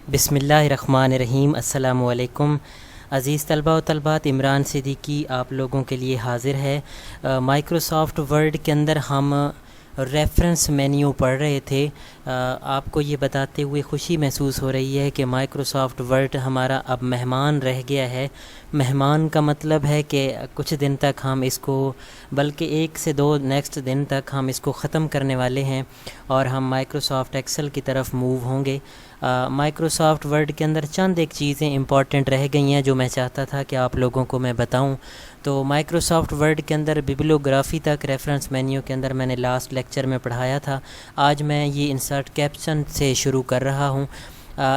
بسم اللہ الرحمن الرحیم۔ السلام علیکم عزیز طلبہ و طلبات، عمران صدیقی آپ لوگوں کے لیے حاضر ہے۔ مائکروسافٹ ورڈ کے اندر ہم ریفرنس مینیو پڑھ رہے تھے۔ آپ کو یہ بتاتے ہوئے خوشی محسوس ہو رہی ہے کہ مائکروسافٹ ورڈ ہمارا اب مہمان رہ گیا ہے۔ مہمان کا مطلب ہے کہ کچھ دن تک ہم اس کو، بلکہ 1 سے 2 نیکسٹ دن تک ہم اس کو ختم کرنے والے ہیں اور ہم مائکروسافٹ ایکسل کی طرف موو ہوں گے۔ مائکروسافٹ ورڈ کے اندر چند ایک چیزیں امپورٹنٹ رہ گئی ہیں جو میں چاہتا تھا کہ آپ لوگوں کو میں بتاؤں۔ تو مائکروسافٹ ورڈ کے اندر بیبلیوگرافی تک ریفرنس مینیو کے اندر میں نے لاسٹ لیکچر میں پڑھایا تھا۔ آج میں یہ انسرٹ کیپشن سے شروع کر رہا ہوں۔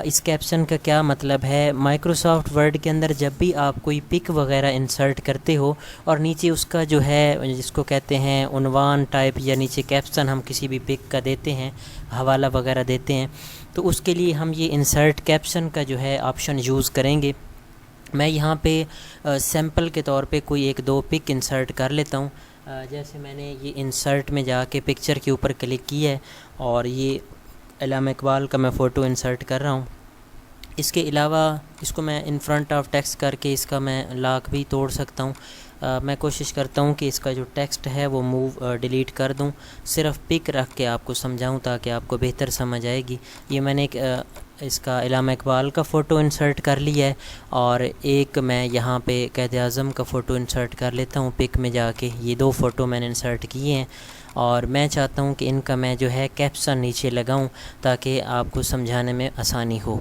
اس کیپشن کا کیا مطلب ہے؟ مائکروسافٹ ورڈ کے اندر جب بھی آپ کوئی پک وغیرہ انسرٹ کرتے ہو اور نیچے اس کا جو ہے جس کو کہتے ہیں عنوان ٹائپ، یا نیچے کیپشن ہم کسی بھی پک کا دیتے ہیں، حوالہ وغیرہ دیتے ہیں، تو اس کے لیے ہم یہ انسرٹ کیپشن کا جو ہے آپشن یوز کریں گے۔ میں یہاں پہ سیمپل کے طور پہ کوئی 1-2 پک انسرٹ کر لیتا ہوں۔ جیسے میں نے یہ انسرٹ میں جا کے پکچر کے اوپر کلک کیا ہے اور یہ علامہ اقبال کا میں فوٹو انسرٹ کر رہا ہوں۔ اس کے علاوہ اس کو میں ان فرنٹ آف ٹیکسٹ کر کے اس کا میں لاک بھی توڑ سکتا ہوں۔ میں کوشش کرتا ہوں کہ اس کا جو ٹیکسٹ ہے وہ ڈیلیٹ کر دوں، صرف پک رکھ کے آپ کو سمجھاؤں تاکہ آپ کو بہتر سمجھ آئے گی۔ یہ میں نے اس کا علامہ اقبال کا فوٹو انسرٹ کر لیا ہے اور ایک میں یہاں پہ قائد اعظم کا فوٹو انسرٹ کر لیتا ہوں پک میں جا کے۔ یہ 2 فوٹو میں نے انسرٹ کیے ہیں اور میں چاہتا ہوں کہ ان کا میں جو ہے کیپشن نیچے لگاؤں تاکہ آپ کو سمجھانے میں آسانی ہو۔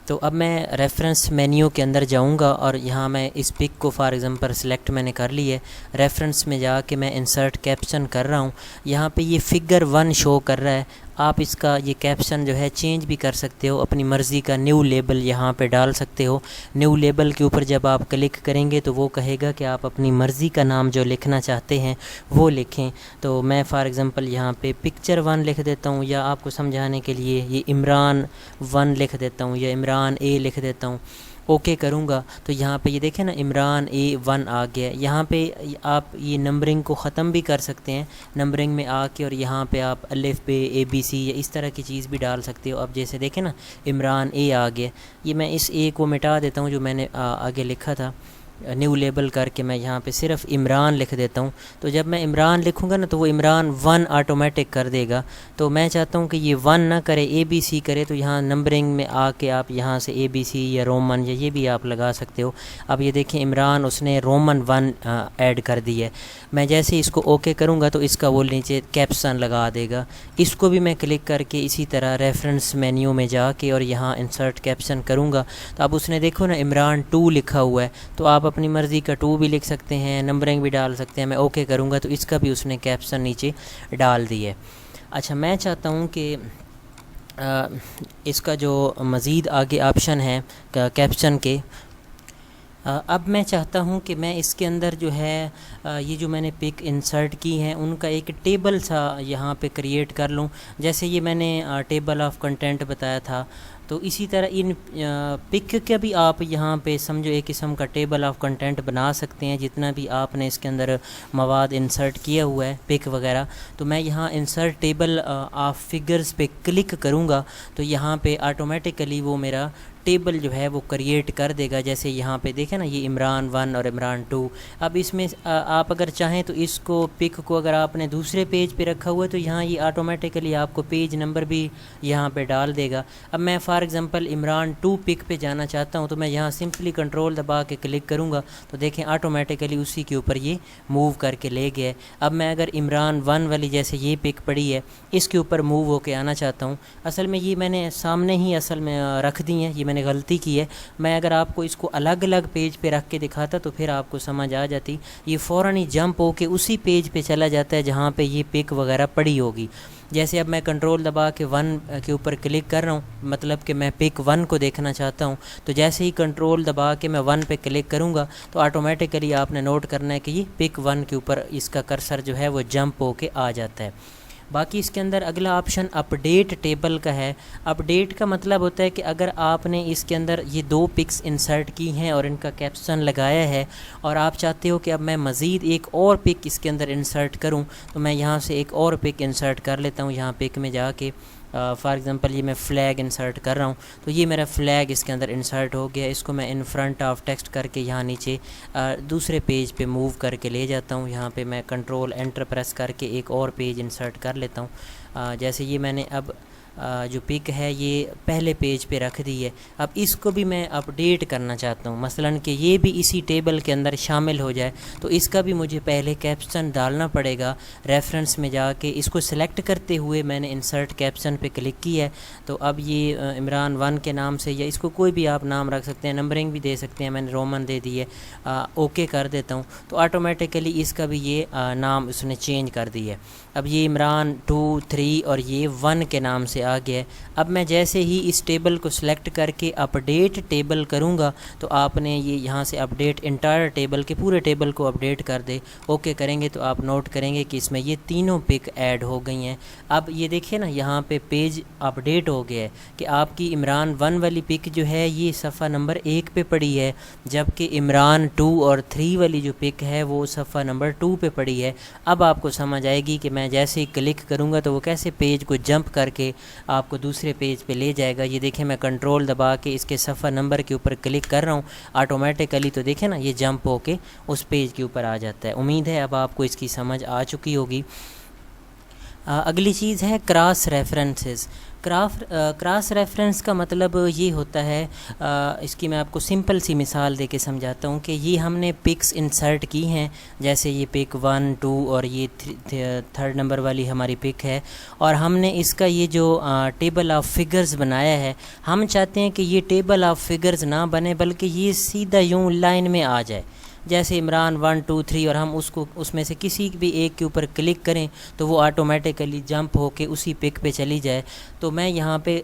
تو اب میں ریفرنس مینیو کے اندر جاؤں گا اور یہاں میں اس پک کو فار ایگزامپل سلیکٹ میں نے کر لی ہے۔ ریفرنس میں جا کے میں انسرٹ کیپشن کر رہا ہوں۔ یہاں پہ یہ فگر 1 شو کر رہا ہے۔ آپ اس کا یہ کیپشن جو ہے چینج بھی کر سکتے ہو، اپنی مرضی کا نیو لیبل یہاں پہ ڈال سکتے ہو۔ نیو لیبل کے اوپر جب آپ کلک کریں گے تو وہ کہے گا کہ آپ اپنی مرضی کا نام جو لکھنا چاہتے ہیں وہ لکھیں۔ تو میں فار ایگزامپل یہاں پہ پکچر 1 لکھ دیتا ہوں، یا آپ کو سمجھانے کے لیے یہ عمران 1 لکھ دیتا ہوں، یا عمران اے لکھ دیتا ہوں۔ اوکے کروں گا تو یہاں پہ یہ دیکھیں نا عمران A1 آ گیا۔ یہاں پہ آپ یہ نمبرنگ کو ختم بھی کر سکتے ہیں، نمبرنگ میں آ کے، اور یہاں پہ آپ الف بے ABC یا اس طرح کی چیز بھی ڈال سکتے ہو۔ اب جیسے دیکھیں نا عمران A آ گیا، یہ میں اس A کو مٹا دیتا ہوں جو میں نے آگے لکھا تھا، نیو لیبل کر کے میں یہاں پہ صرف عمران لکھ دیتا ہوں۔ تو جب میں عمران لکھوں گا نا تو وہ عمران 1 آٹومیٹک کر دے گا۔ تو میں چاہتا ہوں کہ یہ 1 نہ کرے، ABC کرے، تو یہاں نمبرنگ میں آ کے آپ یہاں سے ABC یا رومن یا یہ بھی آپ لگا سکتے ہو۔ اب یہ دیکھیں عمران اس نے رومن 1 ایڈ کر دی ہے۔ میں جیسے اس کو اوکے کروں گا تو اس کا وہ نیچے کیپشن لگا دے گا۔ اس کو بھی میں کلک کر کے اسی طرح ریفرنس مینیو میں جا کے اور یہاں انسرٹ کیپشن کروں گا تو اب اس نے دیکھو نا عمران 2 لکھا ہوا ہے، تو آپ اپنی مرضی کا 2 بھی لکھ سکتے ہیں، نمبرنگ بھی ڈال سکتے ہیں۔ میں اوکے کروں گا تو اس کا بھی اس نے کیپشن نیچے ڈال دی ہے۔ اچھا، میں چاہتا ہوں کہ اس کا جو مزید آگے آپشن ہے کیپشن کے، اب میں چاہتا ہوں کہ میں اس کے اندر جو ہے یہ جو میں نے پک انسرٹ کی ہیں ان کا ایک ٹیبل سا یہاں پہ کریٹ کر لوں۔ جیسے یہ میں نے ٹیبل آف کنٹینٹ بتایا تھا، تو اسی طرح ان پک کا بھی آپ یہاں پہ سمجھو ایک قسم کا ٹیبل آف کنٹینٹ بنا سکتے ہیں، جتنا بھی آپ نے اس کے اندر مواد انسرٹ کیا ہوا ہے پک وغیرہ۔ تو میں یہاں انسرٹ ٹیبل آف فگرز پہ کلک کروں گا تو یہاں پہ آٹومیٹیکلی وہ میرا ٹیبل جو ہے وہ کریٹ کر دے گا۔ جیسے یہاں پہ دیکھیں نا یہ عمران 1 اور عمران 2۔ اب اس میں آپ اگر چاہیں تو اس کو پک کو اگر آپ نے دوسرے پیج پہ رکھا ہوا ہے تو یہاں یہ آٹومیٹیکلی آپ کو پیج نمبر بھی یہاں پہ ڈال دے گا۔ اب میں فار ایگزامپل عمران 2 پک پہ جانا چاہتا ہوں تو میں یہاں سمپلی کنٹرول دبا کے کلک کروں گا تو دیکھیں آٹومیٹیکلی اسی کے اوپر یہ موو کر کے لے گیا ہے۔ اب میں اگر عمران 1 والی جیسے یہ پک پڑی ہے اس کے اوپر موو ہو کے آنا چاہتا ہوں، اصل میں یہ میں نے سامنے ہی اصل میں رکھ دی ہیں، یہ میں نے غلطی کی ہے۔ میں اگر آپ کو اس کو الگ الگ پیج پہ رکھ کے دکھاتا تو پھر آپ کو سمجھ آ جاتی۔ یہ فوراً ہی جمپ ہو کے اسی پیج پہ چلا جاتا ہے جہاں پہ یہ پک وغیرہ پڑی ہوگی۔ جیسے اب میں کنٹرول دبا کے 1 کے اوپر کلک کر رہا ہوں، مطلب کہ میں پک 1 کو دیکھنا چاہتا ہوں، تو جیسے ہی کنٹرول دبا کے میں 1 پہ کلک کروں گا تو آٹومیٹیکلی آپ نے نوٹ کرنا ہے کہ یہ پک 1 کے اوپر اس کا کرسر جو ہے وہ جمپ ہو کے آ جاتا ہے۔ باقی اس کے اندر اگلا آپشن اپ ڈیٹ ٹیبل کا ہے۔ اپ ڈیٹ کا مطلب ہوتا ہے کہ اگر آپ نے اس کے اندر یہ 2 پکس انسرٹ کی ہیں اور ان کا کیپشن لگایا ہے اور آپ چاہتے ہو کہ اب میں مزید ایک اور پک اس کے اندر انسرٹ کروں، تو میں یہاں سے ایک اور پک انسرٹ کر لیتا ہوں۔ یہاں پک میں جا کے فار ایگزامپل یہ میں فلیگ انسرٹ کر رہا ہوں تو یہ میرا فلیگ اس کے اندر انسرٹ ہو گیا. اس کو میں ان فرنٹ آف ٹیکسٹ کر کے یہاں نیچے دوسرے پیج پہ موو کر کے لے جاتا ہوں. یہاں پہ میں کنٹرول انٹر پریس کر کے ایک اور پیج انسرٹ کر لیتا ہوں. جیسے یہ میں نے اب جو پک ہے یہ پہلے پیج پہ رکھ دی ہے. اب اس کو بھی میں اپڈیٹ کرنا چاہتا ہوں مثلاً کہ یہ بھی اسی ٹیبل کے اندر شامل ہو جائے تو اس کا بھی مجھے پہلے کیپشن ڈالنا پڑے گا. ریفرنس میں جا کے اس کو سلیکٹ کرتے ہوئے میں نے انسرٹ کیپشن پہ کلک کیا ہے تو اب یہ عمران 1 کے نام سے, یا اس کو کوئی بھی آپ نام رکھ سکتے ہیں, نمبرنگ بھی دے سکتے ہیں, میں نے رومن دے دی ہے. اوکے کر دیتا ہوں تو آٹومیٹیکلی اس کا بھی یہ نام اس نے چینج کر دی ہے. اب یہ عمران 2 3 اور یہ 1 کے نام سے آ گیا ہے. اب میں جیسے ہی اس ٹیبل کو سلیکٹ کر کے اپڈیٹ ٹیبل کروں گا تو آپ نے یہ یہاں سے اپڈیٹ انٹائر ٹیبل کے پورے ٹیبل کو اپڈیٹ کر دے. اوکے کریں گے تو آپ نوٹ کریں گے کہ اس میں یہ تینوں پک ایڈ ہو گئی ہیں. اب یہ دیکھیں نا یہاں پہ پیج اپڈیٹ ہو گیا ہے کہ آپ کی عمران 1 والی پک جو ہے یہ صفحہ نمبر 1 پہ پڑی ہے, جبکہ عمران 2 اور 3 والی جو پک ہے وہ صفحہ نمبر 2 پہ پڑی ہے. اب آپ کو سمجھ آئے گی کہ میں جیسے ہی کلک کروں گا تو وہ کیسے پیج کو جمپ کر کے آپ کو دوسرے پیج پہ لے جائے گا. یہ دیکھیں میں کنٹرول دبا کے اس کے صفحہ نمبر کے اوپر کلک کر رہا ہوں آٹومیٹیکلی, تو دیکھیں نا یہ جمپ ہو کے اس پیج کے اوپر آ جاتا ہے. امید ہے اب آپ کو اس کی سمجھ آ چکی ہوگی. اگلی چیز ہے کراس ریفرنسز. کراس ریفرنس کا مطلب یہ ہوتا ہے, اس کی میں آپ کو سمپل سی مثال دے کے سمجھاتا ہوں کہ یہ ہم نے پکس انسرٹ کی ہیں, جیسے یہ پک 1 2 اور یہ 3rd نمبر والی ہماری پک ہے, اور ہم نے اس کا یہ جو ٹیبل آف فگرز بنایا ہے, ہم چاہتے ہیں کہ یہ ٹیبل آف فگرز نہ بنے بلکہ یہ سیدھا یوں لائن میں آ جائے. جیسے عمران 1 2 3 اور ہم اس میں سے کسی بھی ایک کے اوپر کلک کریں تو وہ آٹومیٹیکلی جمپ ہو کے اسی پک پہ چلی جائے. تو میں یہاں پہ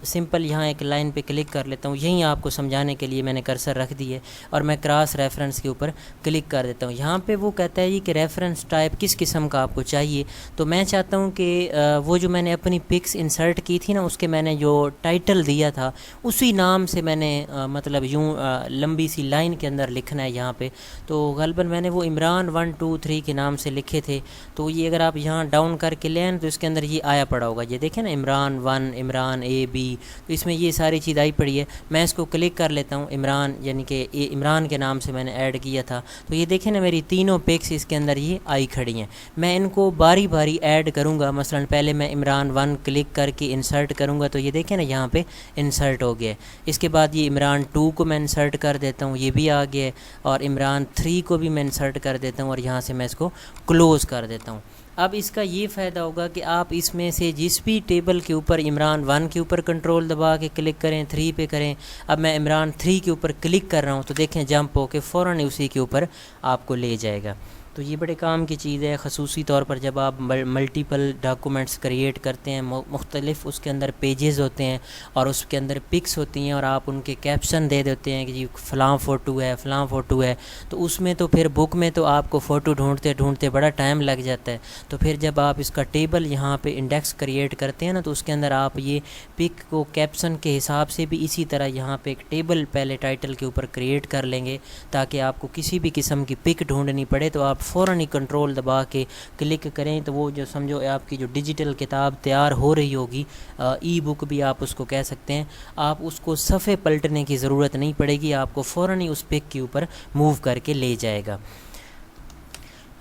سمپل یہاں ایک لائن پہ کلک کر لیتا ہوں, یہیں آپ کو سمجھانے کے لیے میں نے کرسر رکھ دی ہے, اور میں کراس ریفرنس کے اوپر کلک کر دیتا ہوں. یہاں پہ وہ کہتا ہے کہ ریفرنس ٹائپ کس قسم کا آپ کو چاہیے, تو میں چاہتا ہوں کہ وہ جو میں نے اپنی پکس انسرٹ کی تھی نا اس کے میں نے جو ٹائٹل دیا تھا اسی نام سے میں نے مطلب یوں لمبی سی لائن کے اندر لکھنا ہے یہاں پہ. تو غالباً میں نے وہ عمران 1 2 3 کے نام سے لکھے تھے, تو یہ اگر آپ یہاں ڈاؤن کر کے لیں تو اس کے اندر یہ آیا پڑا ہوگا. یہ دیکھیں نا عمران 1 عمران اے بی, تو اس میں یہ ساری چیز آئی پڑی ہے. میں اس کو کلک کر لیتا ہوں, عمران یعنی کہ عمران کے نام سے میں نے ایڈ کیا تھا, تو یہ دیکھیں نا میری تینوں پکس اس کے اندر یہ آئی کھڑی ہیں. میں ان کو باری باری ایڈ کروں گا. مثلا پہلے میں عمران 1 کلک کر کے انسرٹ کروں گا تو یہ دیکھیں نا یہاں پہ انسرٹ ہو گیا. اس کے بعد یہ عمران 2 کو میں انسرٹ کر دیتا ہوں, یہ بھی آ گیا, اور عمران 3 کو بھی میں انسرٹ کر دیتا ہوں, اور یہاں سے میں اس کو کلوز کر دیتا ہوں. اب اس کا یہ فائدہ ہوگا کہ آپ اس میں سے جس بھی ٹیبل کے اوپر عمران 1 کے اوپر کنٹرول دبا کے کلک کریں, 3 پہ کریں. اب میں عمران 3 کے اوپر کلک کر رہا ہوں تو دیکھیں جمپ ہو کے فوراً اسی کے اوپر آپ کو لے جائے گا. تو یہ بڑے کام کی چیز ہے, خصوصی طور پر جب آپ ملٹیپل ڈاکومنٹس کریٹ کرتے ہیں, مختلف اس کے اندر پیجز ہوتے ہیں اور اس کے اندر پکس ہوتی ہیں, اور آپ ان کے کیپشن دے دیتے ہیں کہ جی فلاں فوٹو ہے فلاں فوٹو ہے, تو اس میں تو پھر بک میں تو آپ کو فوٹو ڈھونڈتے ڈھونڈتے بڑا ٹائم لگ جاتا ہے. تو پھر جب آپ اس کا ٹیبل یہاں پہ انڈیکس کریٹ کرتے ہیں نا, تو اس کے اندر آپ یہ پک کو کیپشن کے حساب سے بھی اسی طرح یہاں پہ ایک ٹیبل پہلے ٹائٹل کے اوپر کریٹ کر لیں گے, تاکہ آپ کو کسی بھی قسم کی پک ڈھونڈنی پڑے تو آپ فوراً ہی کنٹرول دبا کے کلک کریں, تو وہ جو سمجھو آپ کی جو ڈیجیٹل کتاب تیار ہو رہی ہوگی, ای بک بھی آپ اس کو کہہ سکتے ہیں, آپ اس کو صفحے پلٹنے کی ضرورت نہیں پڑے گی, آپ کو فوراً ہی اس پک کے اوپر موو کر کے لے جائے گا.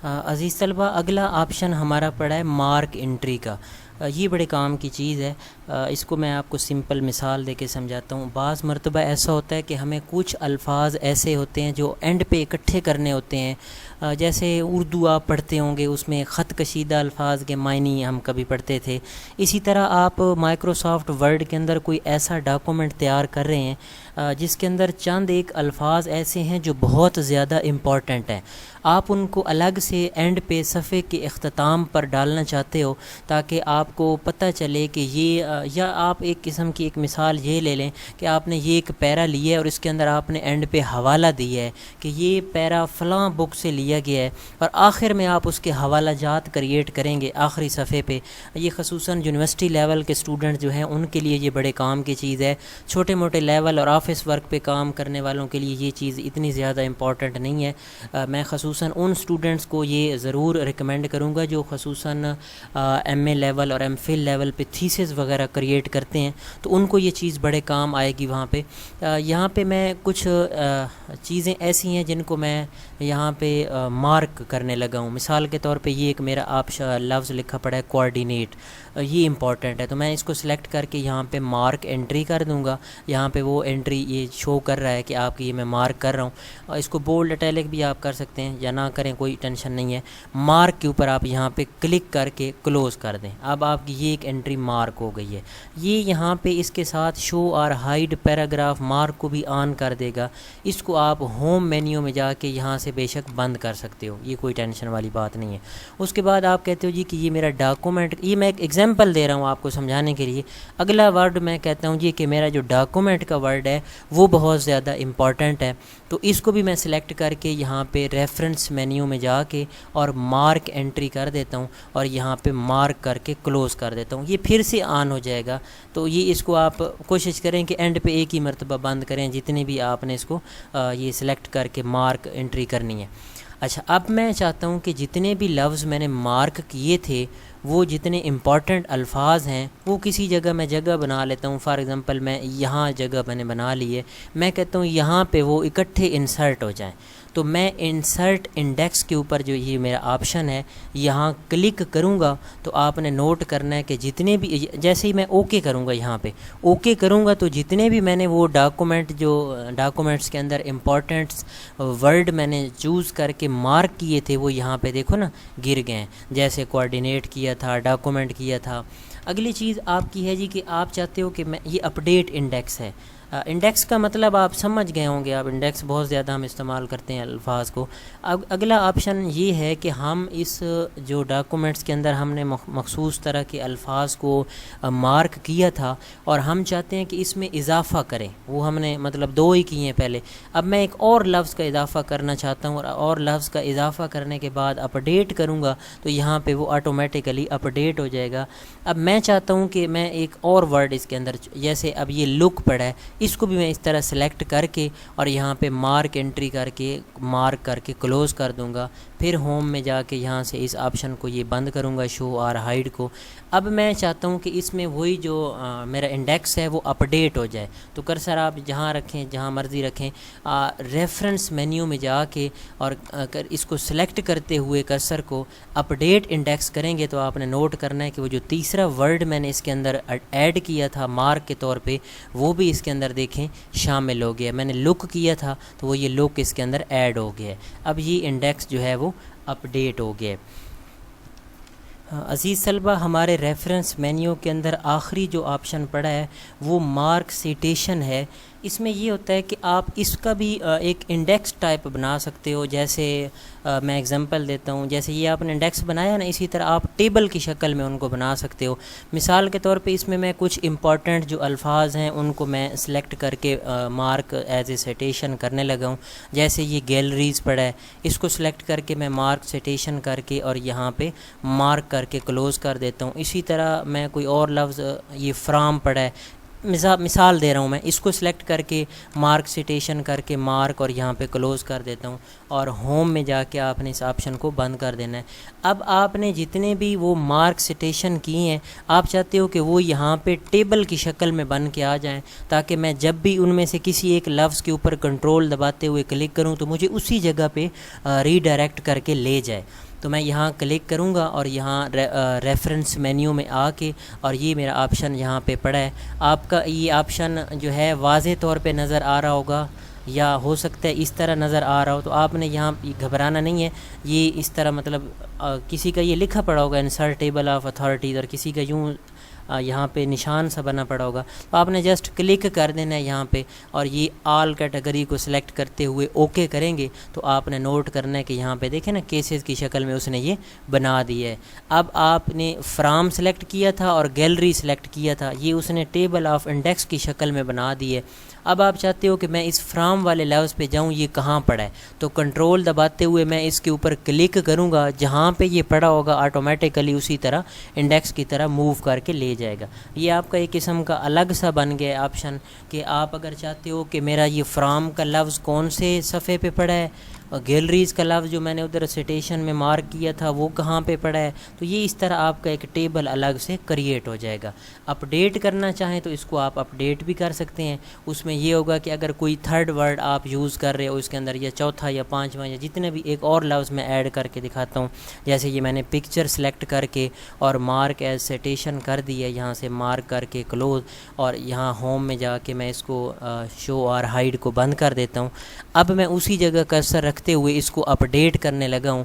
عزیز طلبہ, اگلا آپشن ہمارا پڑا ہے مارک انٹری کا. یہ بڑے کام کی چیز ہے. اس کو میں آپ کو سمپل مثال دے کے سمجھاتا ہوں. بعض مرتبہ ایسا ہوتا ہے کہ ہمیں کچھ الفاظ ایسے ہوتے ہیں جو اینڈ پہ اکٹھے کرنے ہوتے ہیں, جیسے اردو آپ پڑھتے ہوں گے اس میں خط کشیدہ الفاظ کے معنی ہم کبھی پڑھتے تھے. اسی طرح آپ مائکروسافٹ ورڈ کے اندر کوئی ایسا ڈاکومنٹ تیار کر رہے ہیں جس کے اندر چند ایک الفاظ ایسے ہیں جو بہت زیادہ امپورٹنٹ ہیں, آپ ان کو الگ سے اینڈ پہ صفحے کے اختتام پر ڈالنا چاہتے ہو تاکہ آپ کو پتہ چلے کہ یہ, یا آپ ایک قسم کی ایک مثال یہ لے لیں کہ آپ نے یہ ایک پیرا لیا ہے اور اس کے اندر آپ نے اینڈ پہ حوالہ دیا ہے کہ یہ پیرا فلاں بک سے لیا گیا ہے, اور آخر میں آپ اس کے حوالہ جات کریٹ کریں گے آخری صفحے پہ. یہ خصوصاً یونیورسٹی لیول کے اسٹوڈنٹ جو ہیں ان کے لیے یہ بڑے کام کی چیز ہے. چھوٹے موٹے لیول اور آفس ورک پہ کام کرنے والوں کے لیے یہ چیز اتنی زیادہ امپورٹنٹ نہیں ہے. میں خصوصاً ان اسٹوڈنٹس کو یہ ضرور ریکمینڈ کروں گا جو خصوصاً ایم اے لیول اور ایم فل لیول پہ تھیسز وغیرہ وغیرہ کریٹ کرتے ہیں تو ان کو یہ چیز بڑے کام آئے گی وہاں پہ. یہاں پہ میں کچھ چیزیں ایسی ہیں جن کو میں یہاں پہ مارک کرنے لگا ہوں. مثال کے طور پہ یہ ایک میرا لفظ لکھا پڑا ہے کوآرڈینیٹ, یہ امپورٹنٹ ہے, تو میں اس کو سلیکٹ کر کے یہاں پہ مارک انٹری کر دوں گا. یہاں پہ وہ انٹری یہ شو کر رہا ہے کہ آپ کی یہ میں مارک کر رہا ہوں. اور اس کو بولڈ اٹیلک بھی آپ کر سکتے ہیں یا نہ کریں, کوئی ٹینشن نہیں ہے. مارک کے اوپر آپ یہاں پہ کلک کر کے کلوز کر دیں. اب آپ کی یہ ایک انٹری مارک ہو گئی ہے. یہ یہاں پہ اس کے ساتھ شو اور ہائڈ پیراگراف مارک کو بھی آن کر دے گا. اس کو آپ ہوم مینیو میں جا کے یہاں سے بے شک بند کر سکتے ہو, یہ کوئی ٹینشن والی بات نہیں ہے. اس کے بعد آپ کہتے ہو جی کہ یہ میرا ڈاکومنٹ, یہ میں ایک ایگزامپل دے رہا ہوں آپ کو سمجھانے کے لیے. اگلا ورڈ میں کہتا ہوں جی کہ میرا جو ڈاکومنٹ کا ورڈ ہے وہ بہت زیادہ امپورٹنٹ ہے, تو اس کو بھی میں سلیکٹ کر کے یہاں پہ ریفرنس مینیو میں جا کے اور مارک انٹری کر دیتا ہوں اور یہاں پہ مارک کر کے کلوز کر دیتا ہوں. یہ پھر سے آن ہو جائے گا. تو یہ اس کو آپ کوشش کریں کہ اینڈ پہ ایک ہی مرتبہ بند کریں جتنے بھی آپ نے اس کو یہ سلیکٹ کر کے مارک انٹری کرنی ہے. اچھا, اب میں چاہتا ہوں کہ جتنے بھی لفظ میں نے مارک کیے تھے وہ جتنے امپورٹنٹ الفاظ ہیں وہ کسی جگہ میں جگہ بنا لیتا ہوں. فار ایگزامپل میں یہاں جگہ میں نے بنا لی ہے, میں کہتا ہوں یہاں پہ وہ اکٹھے انسرٹ ہو جائیں. تو میں انسرٹ انڈیکس کے اوپر جو یہ میرا آپشن ہے یہاں کلک کروں گا تو آپ نے نوٹ کرنا ہے کہ جتنے بھی, جیسے ہی میں اوکے کروں گا, یہاں پہ اوکے کروں گا تو جتنے بھی میں نے وہ ڈاکومنٹس کے اندر امپورٹنٹس ورڈ میں نے چوز کر کے مارک کیے تھے وہ یہاں پہ دیکھو نا گر گئے ہیں. جیسے کوآرڈینیٹ کیا تھا, ڈاکومنٹ کیا تھا. اگلی چیز آپ کی ہے جی کہ آپ چاہتے ہو کہ میں یہ اپڈیٹ انڈیکس ہے. انڈیکس کا مطلب آپ سمجھ گئے ہوں گے, آپ انڈیکس بہت زیادہ ہم استعمال کرتے ہیں الفاظ کو. اب اگلا آپشن یہ ہے کہ ہم اس جو ڈاکومنٹس کے اندر ہم نے مخصوص طرح کے الفاظ کو مارک کیا تھا اور ہم چاہتے ہیں کہ اس میں اضافہ کریں. وہ ہم نے مطلب 2 ہی کیے ہیں پہلے, اب میں ایک اور لفظ کا اضافہ کرنا چاہتا ہوں اور لفظ کا اضافہ کرنے کے بعد اپڈیٹ کروں گا تو یہاں پہ وہ آٹومیٹیکلی اپڈیٹ ہو جائے گا. اب میں چاہتا ہوں کہ میں ایک اور ورڈ اس کے اندر, جیسے اب یہ لک پڑا ہے, اس کو بھی میں اس طرح سلیکٹ کر کے اور یہاں پہ مارک انٹری کر کے کلوز کر دوں گا. پھر ہوم میں جا کے یہاں سے اس آپشن کو یہ بند کروں گا, شو اور ہائڈ کو. اب میں چاہتا ہوں کہ اس میں وہی جو میرا انڈیکس ہے وہ اپڈیٹ ہو جائے. تو کرسر آپ جہاں رکھیں, جہاں مرضی رکھیں, ریفرنس مینیو میں جا کے اور اس کو سلیکٹ کرتے ہوئے کرسر کو اپڈیٹ انڈیکس کریں گے تو آپ نے نوٹ کرنا ہے کہ وہ جو تیسرا ورڈ میں نے اس کے اندر ایڈ کیا تھا مارک کے طور پہ وہ بھی اس کے اندر دیکھیں شامل ہو گیا. میں نے لک کیا تھا تو وہ یہ لک اس کے اندر ایڈ ہو گیا. اب یہ انڈیکس جو ہے وہ اپڈیٹ ہو گیا. عزیز طلبہ, ہمارے ریفرنس مینیو کے اندر آخری جو آپشن پڑا ہے وہ مارک سیٹیشن ہے. اس میں یہ ہوتا ہے کہ آپ اس کا بھی ایک انڈیکس ٹائپ بنا سکتے ہو. جیسے میں ایگزامپل دیتا ہوں, جیسے یہ آپ نے انڈیکس بنایا نا, اسی طرح آپ ٹیبل کی شکل میں ان کو بنا سکتے ہو. مثال کے طور پہ اس میں کچھ امپورٹنٹ جو الفاظ ہیں ان کو میں سلیکٹ کر کے مارک ایز اے سیٹیشن کرنے لگا ہوں. جیسے یہ گیلریز پڑا ہے, اس کو سلیکٹ کر کے میں مارک سیٹیشن کر کے اور یہاں پہ مارک کر کے کلوز کر دیتا ہوں. اسی طرح میں کوئی اور لفظ, یہ فرام پڑا ہے, مثال دے رہا ہوں میں, اس کو سلیکٹ کر کے مارک سیٹیشن کر کے مارک اور یہاں پہ کلوز کر دیتا ہوں اور ہوم میں جا کے آپ نے اس آپشن کو بند کر دینا ہے. اب آپ نے جتنے بھی وہ مارک سیٹیشن کیے ہیں آپ چاہتے ہو کہ وہ یہاں پہ ٹیبل کی شکل میں بن کے آ جائیں تاکہ میں جب بھی ان میں سے کسی ایک لفظ کے اوپر کنٹرول دباتے ہوئے کلک کروں تو مجھے اسی جگہ پہ ری ڈائریکٹ کر کے لے جائے. تو میں یہاں کلک کروں گا اور یہاں ریفرنس مینیو میں آ کے اور یہ میرا آپشن یہاں پہ پڑا ہے. آپ کا یہ آپشن جو ہے واضح طور پہ نظر آ رہا ہوگا یا ہو سکتا ہے اس طرح نظر آ رہا ہو, تو آپ نے یہاں گھبرانا نہیں ہے. یہ اس طرح مطلب کسی کا یہ لکھا پڑا ہوگا انسرٹ ٹیبل آف اتھارٹیز اور کسی کا یوں یہاں پہ نشان سا بنا پڑا ہوگا, تو آپ نے جسٹ کلک کر دینا ہے یہاں پہ اور یہ آل کیٹیگری کو سلیکٹ کرتے ہوئے اوکے کریں گے تو آپ نے نوٹ کرنا ہے کہ یہاں پہ دیکھیں نا کیسز کی شکل میں اس نے یہ بنا دی ہے. اب آپ نے فرام سلیکٹ کیا تھا اور گیلری سلیکٹ کیا تھا, یہ اس نے ٹیبل آف انڈیکس کی شکل میں بنا دی ہے. اب آپ چاہتے ہو کہ میں اس فرام والے لفظ پہ جاؤں, یہ کہاں پڑا ہے, تو کنٹرول دباتے ہوئے میں اس کے اوپر کلک کروں گا, جہاں پہ یہ پڑا ہوگا آٹومیٹیکلی اسی طرح انڈیکس کی طرح موو کر کے لے دیا جائے گا. یہ آپ کا ایک قسم کا الگ سا بن گیا آپشن کہ آپ اگر چاہتے ہو کہ میرا یہ فرام کا لفظ کون سے صفحے پہ پڑا ہے، گیلریز کا لفظ جو میں نے ادھر سٹیشن میں مارک کیا تھا وہ کہاں پہ پڑا ہے، تو یہ اس طرح آپ کا ایک ٹیبل الگ سے کریٹ ہو جائے گا. اپ ڈیٹ کرنا چاہیں تو اس کو آپ اپ ڈیٹ بھی کر سکتے ہیں. اس میں یہ ہوگا کہ اگر کوئی تھرڈ ورڈ آپ یوز کر رہے ہو اس کے اندر، یا چوتھا یا پانچواں یا جتنے بھی، ایک اور لفظ میں ایڈ کر کے دکھاتا ہوں. جیسے یہ میں نے پکچر سلیکٹ کر کے اور مارک ایز سٹیشن کر دیا، یہاں سے مارک کر کے کلوز، اور یہاں ہوم میں جا کے میں اس کو شو اور ہائیڈ کو بند کر دیتا ہوں. اب میں اسی جگہ کرسر رکھتے ہوئے اس کو اپ ڈیٹ کرنے لگا ہوں.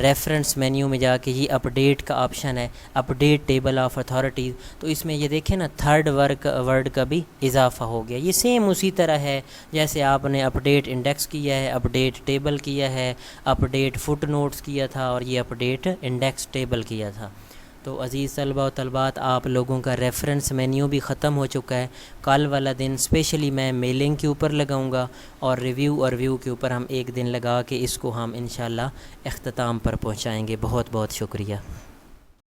ریفرنس مینیو میں جا کے یہ اپ ڈیٹ کا آپشن ہے، اپ ڈیٹ ٹیبل آف اتھارٹیز، تو اس میں یہ دیکھیں نا تھرڈ ورڈ کا بھی اضافہ ہو گیا. یہ سیم اسی طرح ہے جیسے آپ نے اپ ڈیٹ انڈیکس کیا ہے، اپ ڈیٹ ٹیبل کیا ہے، اپ ڈیٹ فٹ نوٹس کیا تھا، اور یہ اپ ڈیٹ انڈیکس ٹیبل کیا تھا. تو عزیز طلباء و طالبات، آپ لوگوں کا ریفرنس مینیو بھی ختم ہو چکا ہے. کل والا دن اسپیشلی میں میلنگ کے اوپر لگاؤں گا، اور ریویو کے اوپر ہم ایک دن لگا کے اس کو ہم انشاءاللہ اختتام پر پہنچائیں گے. بہت بہت شکریہ.